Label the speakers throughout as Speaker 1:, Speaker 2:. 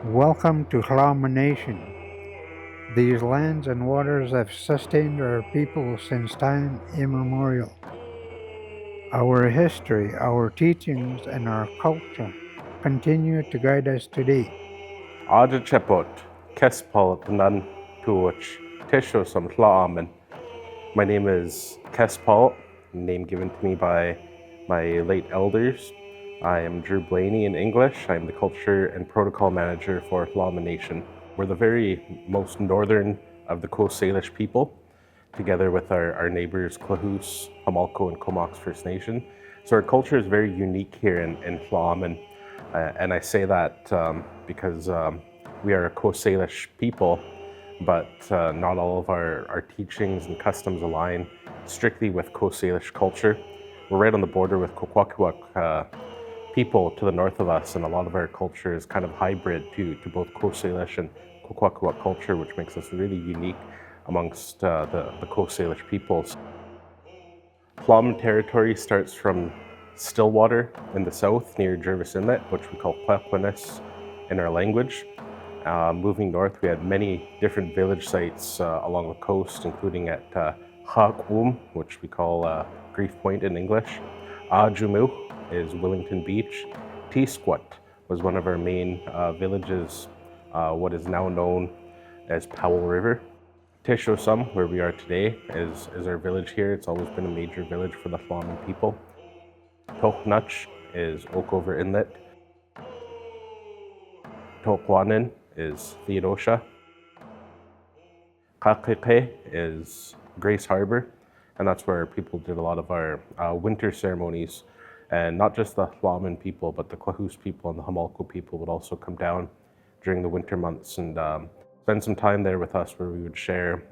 Speaker 1: Welcome to Tla'amin Nation. These lands and waters have sustained our people since time immemorial. Our history, our teachings, and our culture continue to guide us today.
Speaker 2: Ada Chepot, Kespal Nan Tuoch, Tesho Sam Tla'amin. My name is Kespal, name given to me by my late elders. I am Drew Blaney in English. I am the Culture and Protocol Manager for Tla'amin Nation. We're the very most northern of the Coast Salish people, together with our neighbors Klahoose, Hamalko, and Comox First Nation. So our culture is very unique here in Tla'amin. And I say that because we are a Coast Salish people, but not all of our teachings and customs align strictly with Coast Salish culture. We're right on the border with Kwakwaka'wakw people to the north of us, and a lot of our culture is kind of hybrid to both Coast Salish and Kwakwaka'wakw culture, which makes us really unique amongst the Coast Salish peoples. Tla'amin territory starts from Stillwater in the south near Jervis Inlet, which we call Kwekwenis in our language. Moving north, we had many different village sites along the coast, including at Ha'kum, which we call Grief Point in English. Ajumu is Willington Beach. Tisquat was one of our main villages, what is now known as Powell River. Tishosum, where we are today, is our village here. It's always been a major village for the Tla'amin people. Toknach is Oakover Inlet. Tokwanin is Theodosia. Kakeke is Grace Harbor, and that's where people did a lot of our winter ceremonies. And not just the Tla'amin people, but the Klahoose people and the Hamalko people would also come down during the winter months and spend some time there with us, where we would share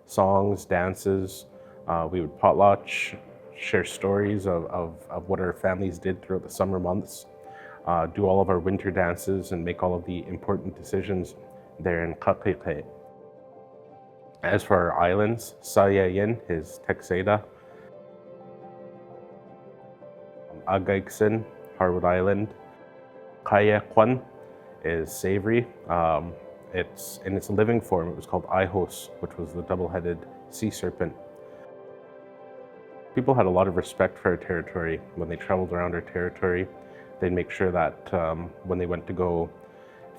Speaker 2: songs, dances, we would potlatch, share stories of what our families did throughout the summer months, do all of our winter dances, and make all of the important decisions there in Kakeke. As for our islands, Sayayin is Texada, Agaikson, Harwood Island, Kayakwan is Savory. It's in its living form, it was called Ihos, which was the double-headed sea serpent. People had a lot of respect for our territory. When they traveled around our territory, they'd make sure that when they went to go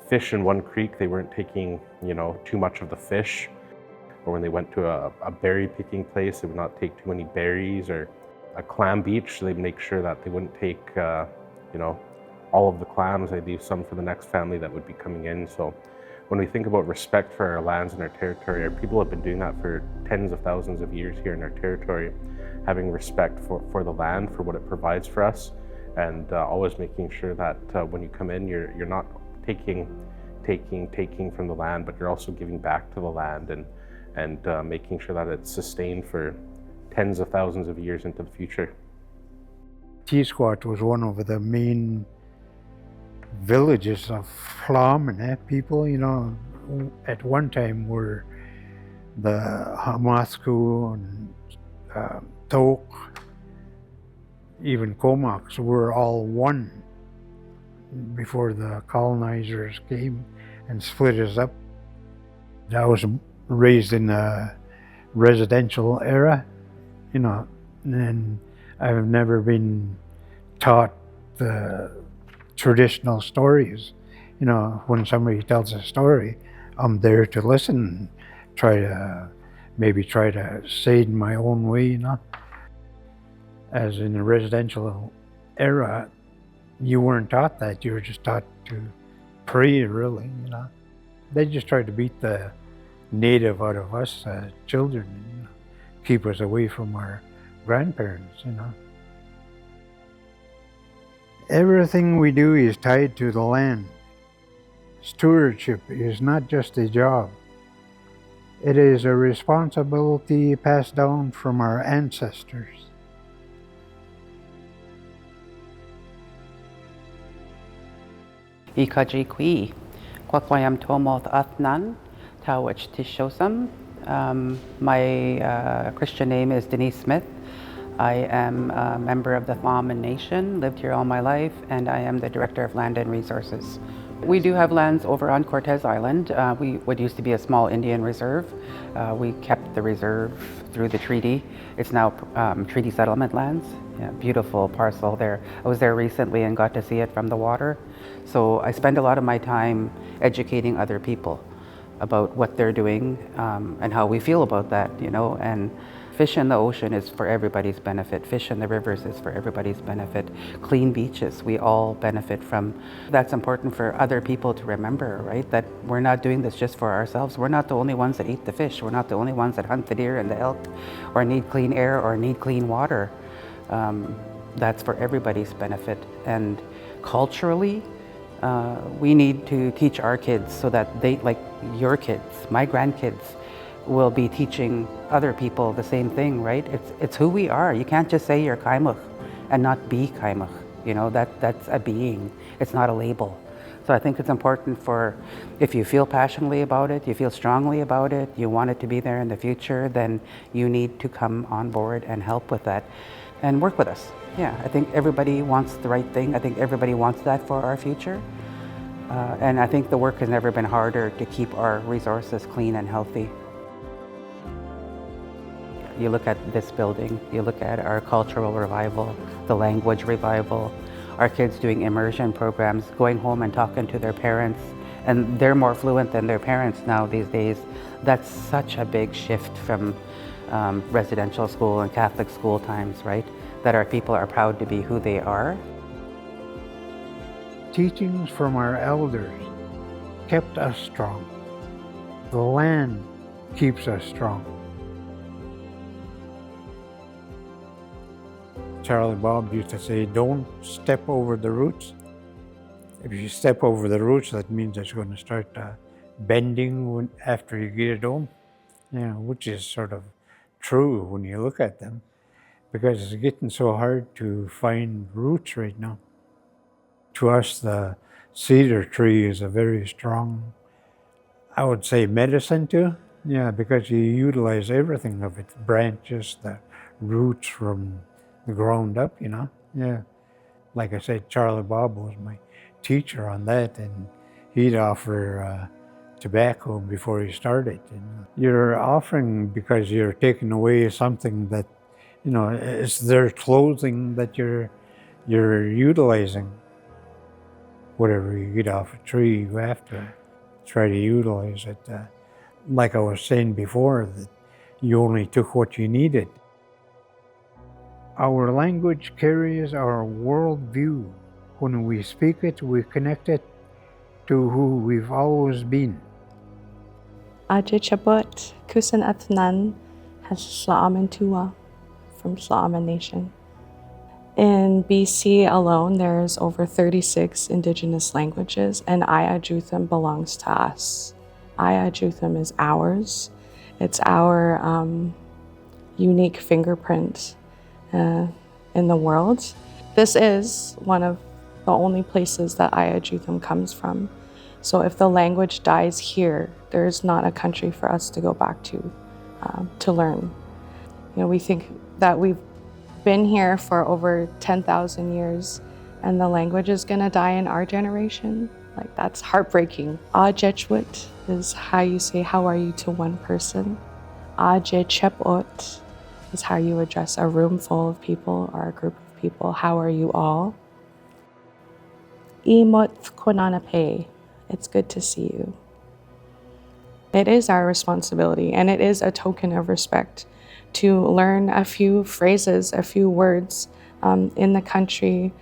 Speaker 2: fish in one creek, they weren't taking, too much of the fish. Or when they went to a berry picking place, they would not take too many berries. Or a clam beach, they'd make sure that they wouldn't take, all of the clams. They'd leave some for the next family that would be coming in. So when we think about respect for our lands and our territory, our people have been doing that for tens of thousands of years here in our territory, having respect for the land, for what it provides for us, and always making sure that when you come in, you're not taking from the land, but you're also giving back to the land and making sure that it's sustained for tens of thousands of years into the future.
Speaker 1: Tisquat was one of the main villages of Tla'amin people, at one time were the Hamasku and Tok, even Comox were all one before the colonizers came and split us up. I was raised in a residential era, and I've never been taught the traditional stories. When somebody tells a story, I'm there to listen, try to say it in my own way, As in the residential era, you weren't taught that. You were just taught to pray, really, They just tried to beat the native out of us children, keep us away from our grandparents, Everything we do is tied to the land. Stewardship is not just a job. It is a responsibility passed down from our ancestors.
Speaker 3: Ikajikwi, Kwakwayam Tomoth Athnan, Tawich Tishosam. My Christian name is Denise Smith. I am a member of the Tla'amin Nation, lived here all my life, and I am the Director of Land and Resources We do have lands over on Cortez Island. What used to be a small Indian reserve. We kept the reserve through the treaty. It's now treaty settlement lands. Yeah, beautiful parcel there. I was there recently and got to see it from the water. So I spend a lot of my time educating other people about what they're doing and how we feel about that, you know. And fish in the ocean is for everybody's benefit. Fish in the rivers is for everybody's benefit. Clean beaches, we all benefit from. That's important for other people to remember, right? That we're not doing this just for ourselves. We're not the only ones that eat the fish. We're not the only ones that hunt the deer and the elk or need clean air or need clean water. That's for everybody's benefit. And culturally, we need to teach our kids so that they, like your kids, my grandkids, will be teaching other people the same thing, right? It's who we are. You can't just say you're Kaimuk and not be Kaimuk. You know, that's a being. It's not a label. So I think it's important for, if you feel passionately about it, you feel strongly about it, you want it to be there in the future, then you need to come on board and help with that and work with us. Yeah, I think everybody wants the right thing. I think everybody wants that for our future. And I think the work has never been harder to keep our resources clean and healthy. You look at this building, you look at our cultural revival, the language revival, our kids doing immersion programs, going home and talking to their parents, and they're more fluent than their parents now these days. That's such a big shift from residential school and Catholic school times, right? That our people are proud to be who they are.
Speaker 1: Teachings from our elders kept us strong. The land keeps us strong. Charlie Bob used to say, don't step over the roots. If you step over the roots, that means it's going to start bending after you get it home, you know, which is sort of true when you look at them, because it's getting so hard to find roots right now. To us, the cedar tree is a very strong, I would say, medicine too. Yeah, because you utilize everything of its branches, the roots from the ground up, you know. Yeah, like I said, Charlie Bob was my teacher on that, and he'd offer tobacco before he started. And you're offering because you're taking away something that, you know, it's their clothing that you're utilizing. Whatever you get off a tree, you have to try to utilize it. Like I was saying before, that you only took what you needed. Our language carries our worldview. When we speak it, we connect it to who we've always been.
Speaker 4: Ajichabut Kusan Atnan has Tla'amin Tua from Tla'amin Nation. In BC alone, there's over 36 indigenous languages, and Ayajutham belongs to us. Ayajutham is ours. It's our unique fingerprint in the world. This is one of the only places that Ayajutham comes from. So if the language dies here, there's not a country for us to go back to learn. You know, we think that we've been here for over 10,000 years and the language is gonna die in our generation. Like, that's heartbreaking. Ajechwit is how you say how are you to one person. Ajechepot is how you address a room full of people or a group of people. How are you all? Imot konanape, it's good to see you. It is our responsibility, and it is a token of respect to learn a few phrases, a few words in the country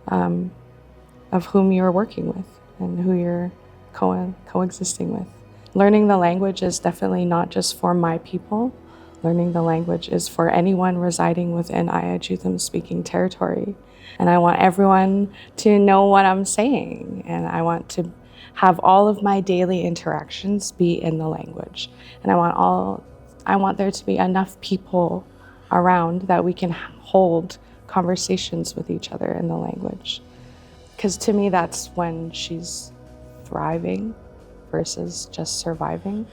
Speaker 4: of whom you're working with and who you're coexisting with. Learning the language is definitely not just for my people. Learning the language is for anyone residing within Ayajutham speaking territory. And I want everyone to know what I'm saying. And I want to have all of my daily interactions be in the language. And I want there to be enough people around that we can hold conversations with each other in the language. Because to me, that's when she's thriving versus just surviving.